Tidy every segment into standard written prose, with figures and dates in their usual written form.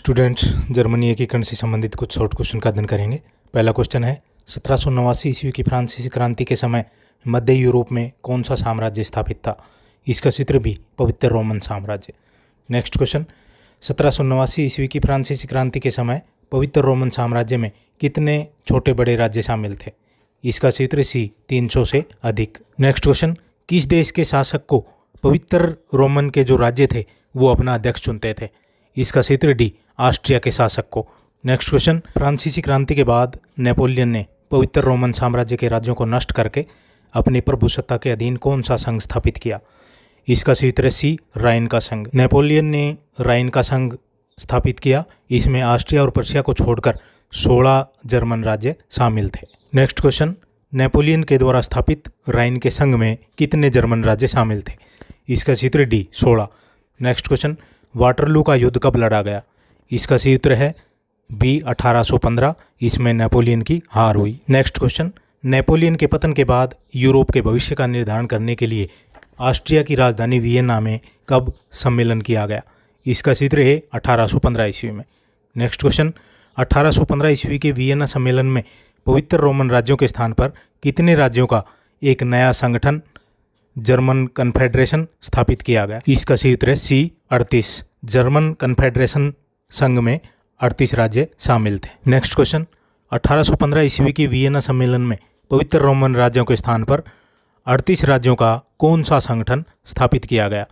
Students, Germany एकीकरण से संबंधित कुछ शॉर्ट क्वेश्चन का अध्ययन करेंगे। पहला क्वेश्चन है 1789 ईस्वी की फ्रांसीसी क्रांति के समय मध्य यूरोप में कौन सा साम्राज्य स्थापित था? इसका क्षेत्र भी पवित्र रोमन साम्राज्य। नेक्स्ट क्वेश्चन 1789 ईस्वी की फ्रांसीसी क्रांति के समय पवित्र रोमन साम्राज्य में कितने छोटे बड़े राज्य शामिल थे? इसका क्षेत्र सी 300 से अधिक। नेक्स्ट क्वेश्चन किस देश के शासक को पवित्र रोमन के जो राज्य थे वो अपना अध्यक्ष चुनते थे? इसका क्षेत्र डी ऑस्ट्रिया के शासक को। नेक्स्ट क्वेश्चन फ्रांसीसी क्रांति के बाद नेपोलियन ने पवित्र रोमन साम्राज्य के राज्यों को नष्ट करके अपनी प्रभुसत्ता के अधीन कौन सा संघ स्थापित किया? इसका क्षेत्र सी राइन का संघ। नेपोलियन ने राइन का संघ स्थापित किया। इसमें ऑस्ट्रिया और प्रशिया को छोड़कर 16 जर्मन राज्य शामिल थे। नेक्स्ट क्वेश्चन नेपोलियन के द्वारा स्थापित राइन के संघ में कितने जर्मन राज्य शामिल थे? इसका क्षेत्र डी 16। नेक्स्ट क्वेश्चन वाटरलू का युद्ध कब लड़ा गया? इसका क्षेत्र है बी 1815। इसमें नेपोलियन की हार हुई। नेक्स्ट क्वेश्चन नेपोलियन के पतन के बाद यूरोप के भविष्य का निर्धारण करने के लिए ऑस्ट्रिया की राजधानी वियना में कब सम्मेलन किया गया? इसका क्षेत्र है 1815 ईस्वी में। नेक्स्ट क्वेश्चन 1815 ईस्वी के वियना सम्मेलन में पवित्र रोमन राज्यों के स्थान पर कितने राज्यों का एक नया संगठन जर्मन कन्फेडरेशन स्थापित किया गया? इसका क्षेत्र है सी 38। जर्मन कन्फेडरेशन संघ में 38 राज्य शामिल थे। नेक्स्ट क्वेश्चन 1815 ईस्वी के वियना सम्मेलन में पवित्र रोमन राज्यों के स्थान पर 38 राज्यों का कौन सा संगठन स्थापित किया गया?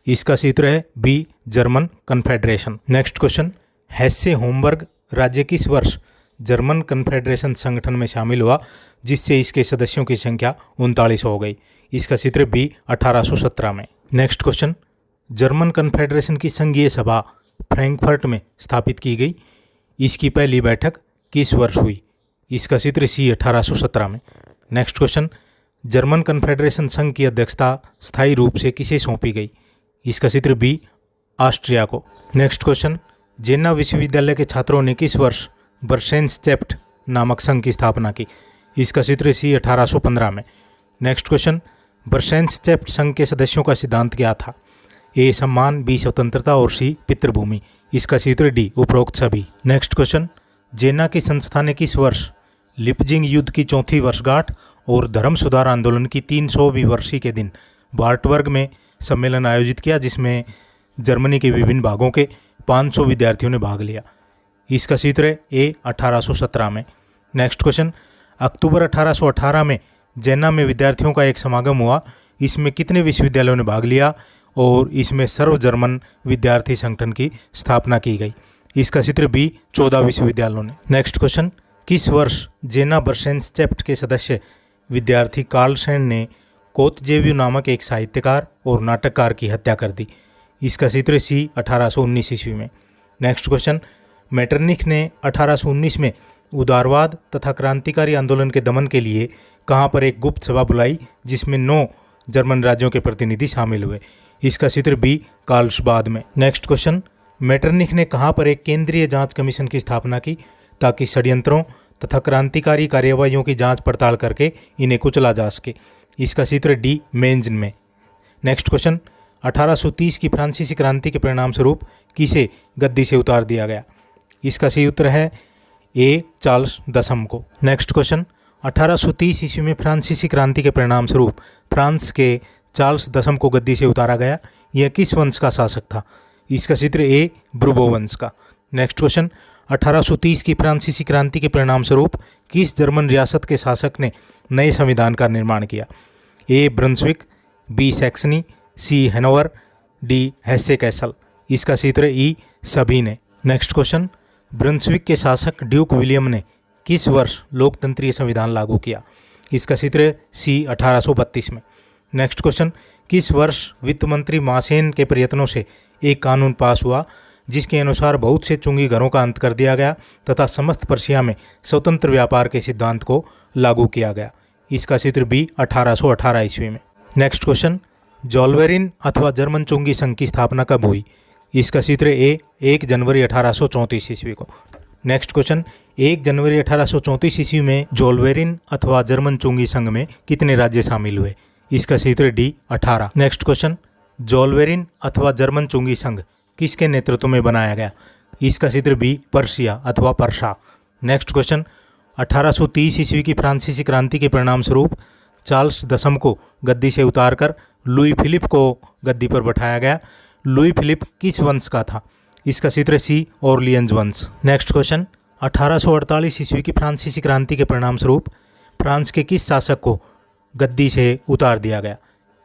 इसका क्षेत्र है b German confederation. Next question Hesse Homburg राज्य किस वर्ष जर्मन कन्फेडरेशन संगठन में शामिल हुआ जिससे इसके सदस्यों की संख्या 39 हो गई? इसका क्षेत्र बी 1817 में। नेक्स्ट क्वेश्चन जर्मन कन्फेडरेशन की संघीय सभा फ्रैंकफर्ट में स्थापित की गई। इसकी पहली बैठक किस वर्ष हुई? इसका क्षेत्र सी 1817 में। नेक्स्ट क्वेश्चन जर्मन कन्फेडरेशन संघ की अध्यक्षता स्थायी रूप से किसे सौंपी गई? इसका क्षेत्र बी ऑस्ट्रिया को। नेक्स्ट क्वेश्चन जेना विश्वविद्यालय के छात्रों ने किस वर्ष बर्शेनस्चेफ्ट नामक संघ की स्थापना की? इसका क्षेत्र सी 1815 में। नेक्स्ट क्वेश्चन बर्शेनस्चेफ्ट संघ के सदस्यों का सिद्धांत क्या था? ए सम्मान, बी स्वतंत्रता और सी पितृभूमि। इसका क्षेत्र डी उपरोक्त सभी। नेक्स्ट क्वेश्चन जेना की संस्था ने किस वर्ष लिपजिंग युद्ध की 4वीं वर्षगांठ और धर्म सुधार आंदोलन की 300वीं वर्षी के दिन वार्टबर्ग में सम्मेलन आयोजित किया जिसमें जर्मनी के विभिन्न भागों के 500 विद्यार्थियों ने भाग लिया? इसका क्षेत्र है ए 1817 में। नेक्स्ट क्वेश्चन अक्टूबर 1818 में जेना में विद्यार्थियों का एक समागम हुआ। इसमें कितने विश्वविद्यालयों ने भाग लिया और इसमें सर्व जर्मन विद्यार्थी संगठन की स्थापना की गई? इसका क्षेत्र बी 14 विश्वविद्यालयों ने। नेक्स्ट क्वेश्चन किस वर्ष जेना बर्शेनस्चेफ्ट के सदस्य विद्यार्थी कार्लसेन ने कोतजेव्यू नामक एक साहित्यकार और नाटककार की हत्या कर दी? इसका क्षेत्र सी 1819 ईस्वी में। नेक्स्ट क्वेश्चन मेटरनिख ने 1819 में उदारवाद तथा क्रांतिकारी आंदोलन के दमन के लिए कहाँ पर एक गुप्त सभा बुलाई जिसमें 9 जर्मन राज्यों के प्रतिनिधि शामिल हुए? इसका क्षेत्र बी कार्लसबाद में। नेक्स्ट क्वेश्चन मेटरनिख ने कहाँ पर एक केंद्रीय जांच कमीशन की स्थापना की ताकि षड्यंत्रों तथा क्रांतिकारी कार्यवाहियों की जांच पड़ताल करके इन्हें कुचला जा सके? इसका क्षेत्र डी मेंज में। नेक्स्ट क्वेश्चन 1830 की फ्रांसीसी क्रांति के परिणाम स्वरूप किसे गद्दी से उतार दिया गया? इसका सही उत्तर है ए चार्ल्स दसम को। नेक्स्ट क्वेश्चन 1830 ईस्वी में फ्रांसीसी क्रांति के परिणाम स्वरूप फ्रांस के चार्ल्स दसम को गद्दी से उतारा गया। यह किस वंश का शासक था? इसका क्षेत्र ए ब्रूबो वंश का। नेक्स्ट क्वेश्चन 1830 की फ्रांसीसी क्रांति के परिणाम स्वरूप किस जर्मन रियासत के शासक ने नए संविधान का निर्माण किया? ए ब्रंसविक, बी सैक्सनी, सी हैनोवर, डी हेसे कैसल। इसका क्षेत्र ई सभी ने। नेक्स्ट क्वेश्चन ब्रंसविक के शासक ड्यूक विलियम ने किस वर्ष लोकतंत्रीय संविधान लागू किया? इसका क्षेत्र सी 1832 में। नेक्स्ट क्वेश्चन किस वर्ष वित्त मंत्री मासेन के प्रयत्नों से एक कानून पास हुआ जिसके अनुसार बहुत से चुंगी घरों का अंत कर दिया गया तथा समस्त पर्शिया में स्वतंत्र व्यापार के सिद्धांत को लागू किया गया? इसका क्षेत्र बी 1818 ईस्वी में। नेक्स्ट क्वेश्चन जोल्वेरिन अथवा जर्मन चुंगी संघ की स्थापना कब हुई? इसका क्षेत्र ए 1 जनवरी 1834 ईस्वी को। नेक्स्ट क्वेश्चन 1 जनवरी 1834 ईस्वी में जोल्वेरिन अथवा जर्मन चुंगी संघ में कितने राज्य शामिल हुए? इसका क्षेत्र डी 18। नेक्स्ट क्वेश्चन जोल्वेरिन अथवा जर्मन चुंगी संघ किसके नेतृत्व में बनाया गया? इसका चित्र बी पर्शिया अथवा पर्शा। नेक्स्ट क्वेश्चन, 1830 ईस्वी की फ्रांसीसी क्रांति के परिणाम स्वरूप चार्ल्स दशम को गद्दी से उतारकर लुई फिलिप को गद्दी पर बैठाया गया। लुई फिलिप किस वंश का था? इसका चित्र सी ऑरलियंस वंश। नेक्स्ट क्वेश्चन, 1848 ईस्वी की फ्रांसीसी क्रांति के परिणाम स्वरूप फ्रांस के किस शासक को गद्दी से उतार दिया गया?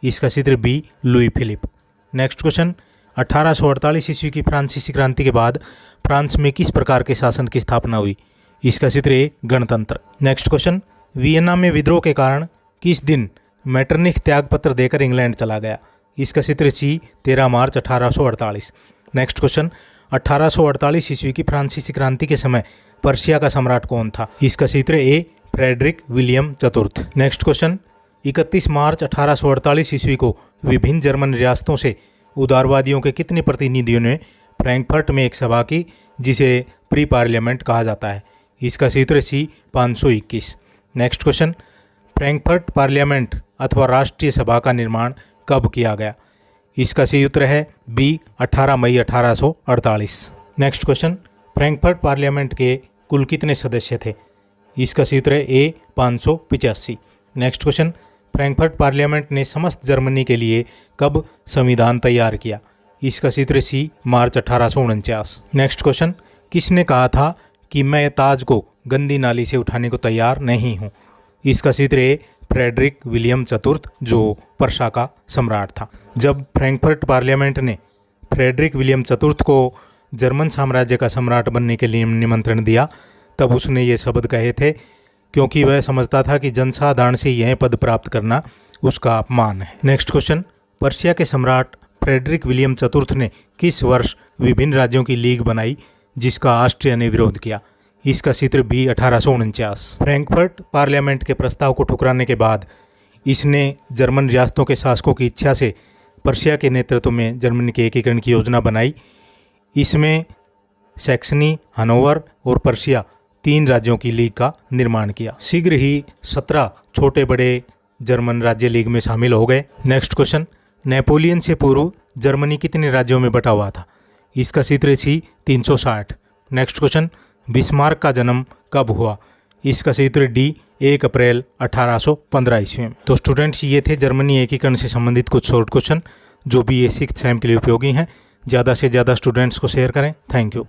इसका चित्र b Louis Philippe. Next question, 1848 ईस्वी की फ्रांसीसी क्रांति के बाद फ्रांस में किस प्रकार के शासन की स्थापना हुई? इसका चित्र ए गणतंत्र। नेक्स्ट क्वेश्चन, वियना में विद्रोह के कारण किस दिन मेटरनिख त्यागपत्र देकर इंग्लैंड चला गया? इसका चित्र सी 13 मार्च 1848। नेक्स्ट क्वेश्चन, 1848 ईस्वी की फ्रांसीसी क्रांति के समय पर्शिया का सम्राट कौन था? इसका चित्र ए फ्रेडरिक विलियम चतुर्थ। नेक्स्ट क्वेश्चन, 31 मार्च 1848 ईस्वी को विभिन्न जर्मन रियासतों से उदारवादियों के कितने प्रतिनिधियों ने फ्रैंकफर्ट में एक सभा की जिसे प्री पार्लियामेंट कहा जाता है? इसका चित्र सी 521। नेक्स्ट क्वेश्चन, फ्रैंकफर्ट पार्लियामेंट अथवा राष्ट्रीय सभा का निर्माण कब किया गया? इसका सही उत्तर है बी 18 मई 1848। नेक्स्ट क्वेश्चन, फ्रैंकफर्ट पार्लियामेंट के कुल कितने सदस्य थे? इसका सही उत्तर है ए 585। नेक्स्ट क्वेश्चन, फ्रैंकफर्ट पार्लियामेंट ने समस्त जर्मनी के लिए कब संविधान तैयार किया? इसका चित्र सी मार्च 1849। नेक्स्ट क्वेश्चन, किसने कहा था कि मैं ताज को गंदी नाली से उठाने को तैयार नहीं हूँ? इसका चित्र ए फ्रेडरिक विलियम चतुर्थ, जो पर्शा का सम्राट था। जब फ्रैंकफर्ट पार्लियामेंट ने फ्रेडरिक विलियम चतुर्थ को जर्मन साम्राज्य का सम्राट बनने के लिए निमंत्रण दिया, तब उसने ये शब्द कहे थे क्योंकि वह समझता था कि जनसाधारण से यह पद प्राप्त करना उसका अपमान है। नेक्स्ट क्वेश्चन, पर्शिया के सम्राट फ्रेडरिक विलियम चतुर्थ ने किस वर्ष विभिन्न राज्यों की लीग बनाई जिसका ऑस्ट्रिया ने विरोध किया? इसका चित्र बी 1849। फ्रैंकफर्ट पार्लियामेंट के प्रस्ताव को ठुकराने के बाद इसने जर्मन रियासतों के शासकों की इच्छा से पर्शिया के नेतृत्व में जर्मनी के एकीकरण की योजना बनाई। इसमें सैक्सनी, हनोवर और पर्शिया 3 राज्यों की लीग का निर्माण किया। शीघ्र ही 17 छोटे बड़े जर्मन राज्य लीग में शामिल हो गए। नेक्स्ट क्वेश्चन, नेपोलियन से पूर्व जर्मनी कितने राज्यों में बटा हुआ था? इसका चित्र सी 360। नेक्स्ट क्वेश्चन, बिस्मार्क का जन्म कब हुआ? इसका चित्र डी 1 अप्रैल 1815 ईस्वी में। तो स्टूडेंट्स, ये थे जर्मनी एकीकरण से संबंधित कुछ शॉर्ट क्वेश्चन जो BA 6th सेम के लिए उपयोगी हैं। ज़्यादा से ज़्यादा स्टूडेंट्स को शेयर करें। Thank you.